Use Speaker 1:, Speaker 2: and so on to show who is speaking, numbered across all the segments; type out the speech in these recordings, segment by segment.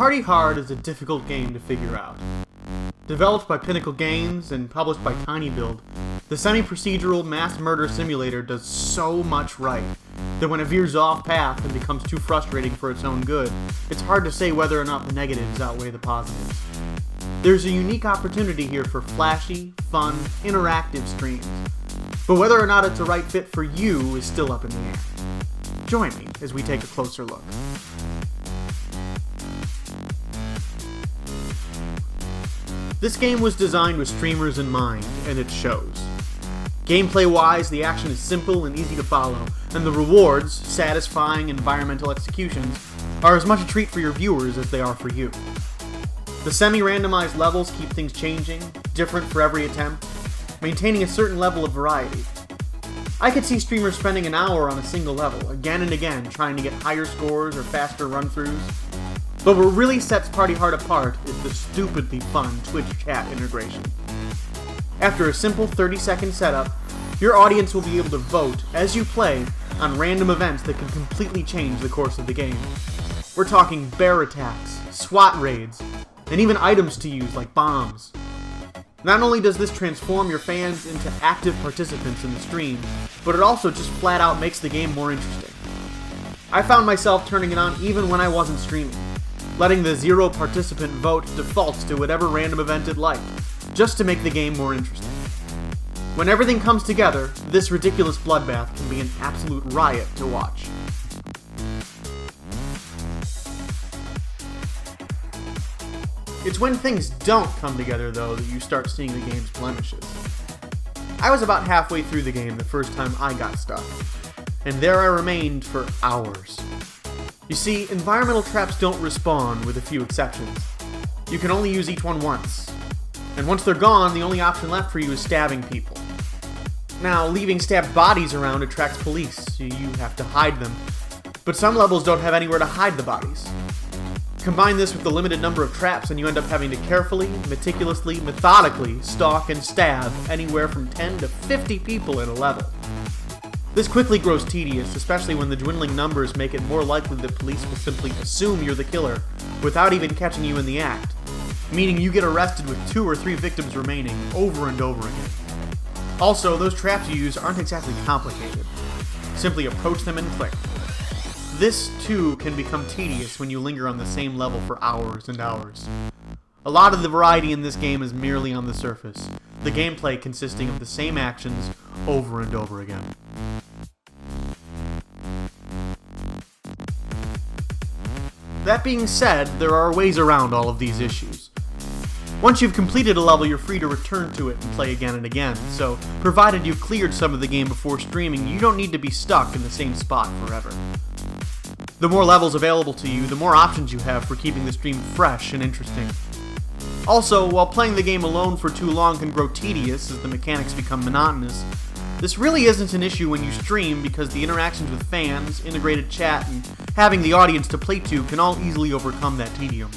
Speaker 1: Party Hard is a difficult game to figure out. Developed by Pinnacle Games and published by TinyBuild, the semi-procedural mass murder simulator does so much right that when it veers off path and becomes too frustrating for its own good, it's hard to say whether or not the negatives outweigh the positives. There's a unique opportunity here for flashy, fun, interactive streams, but whether or not it's a right fit for you is still up in the air. Join me as we take a closer look. This game was designed with streamers in mind, and it shows. Gameplay-wise, the action is simple and easy to follow, and the rewards, satisfying environmental executions, are as much a treat for your viewers as they are for you. The semi-randomized levels keep things changing, different for every attempt, maintaining a certain level of variety. I could see streamers spending an hour on a single level, again and again, trying to get higher scores or faster run-throughs. But what really sets Party Hard apart is the stupidly fun Twitch chat integration. After a simple 30-second setup, your audience will be able to vote as you play on random events that can completely change the course of the game. We're talking bear attacks, SWAT raids, and even items to use like bombs. Not only does this transform your fans into active participants in the stream, but it also just flat out makes the game more interesting. I found myself turning it on even when I wasn't streaming, letting the 0 participant vote default to whatever random event it liked, just to make the game more interesting. When everything comes together, this ridiculous bloodbath can be an absolute riot to watch. It's when things don't come together, though, that you start seeing the game's blemishes. I was about halfway through the game the first time I got stuck, and there I remained for hours. You see, environmental traps don't respawn, with a few exceptions. You can only use each one once. And once they're gone, the only option left for you is stabbing people. Now, leaving stabbed bodies around attracts police, so you have to hide them. But some levels don't have anywhere to hide the bodies. Combine this with the limited number of traps and you end up having to carefully, meticulously, methodically stalk and stab anywhere from 10 to 50 people in a level. This quickly grows tedious, especially when the dwindling numbers make it more likely that police will simply assume you're the killer without even catching you in the act, meaning you get arrested with 2 or 3 victims remaining over and over again. Also, those traps you use aren't exactly complicated. Simply approach them and click. This, too, can become tedious when you linger on the same level for hours and hours. A lot of the variety in this game is merely on the surface, the gameplay consisting of the same actions over and over again. That being said, there are ways around all of these issues. Once you've completed a level, you're free to return to it and play again and again, so provided you've cleared some of the game before streaming, you don't need to be stuck in the same spot forever. The more levels available to you, the more options you have for keeping the stream fresh and interesting. Also, while playing the game alone for too long can grow tedious as the mechanics become monotonous, this really isn't an issue when you stream because the interactions with fans, integrated chat, and having the audience to play to can all easily overcome that tedium.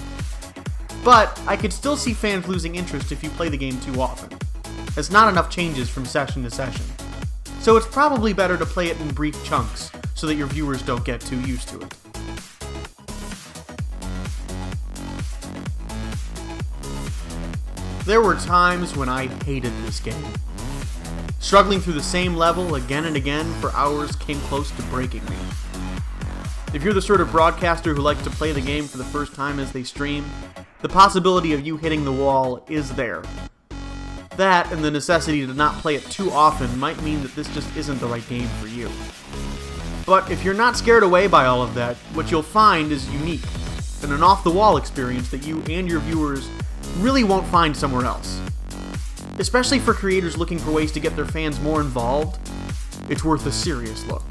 Speaker 1: But I could still see fans losing interest if you play the game too often, as not enough changes from session to session. So it's probably better to play it in brief chunks so that your viewers don't get too used to it. There were times when I hated this game. Struggling through the same level again and again for hours came close to breaking me. If you're the sort of broadcaster who likes to play the game for the first time as they stream, the possibility of you hitting the wall is there. That, and the necessity to not play it too often, might mean that this just isn't the right game for you. But if you're not scared away by all of that, what you'll find is unique, and an off-the-wall experience that you and your viewers really won't find somewhere else. Especially for creators looking for ways to get their fans more involved, it's worth a serious look.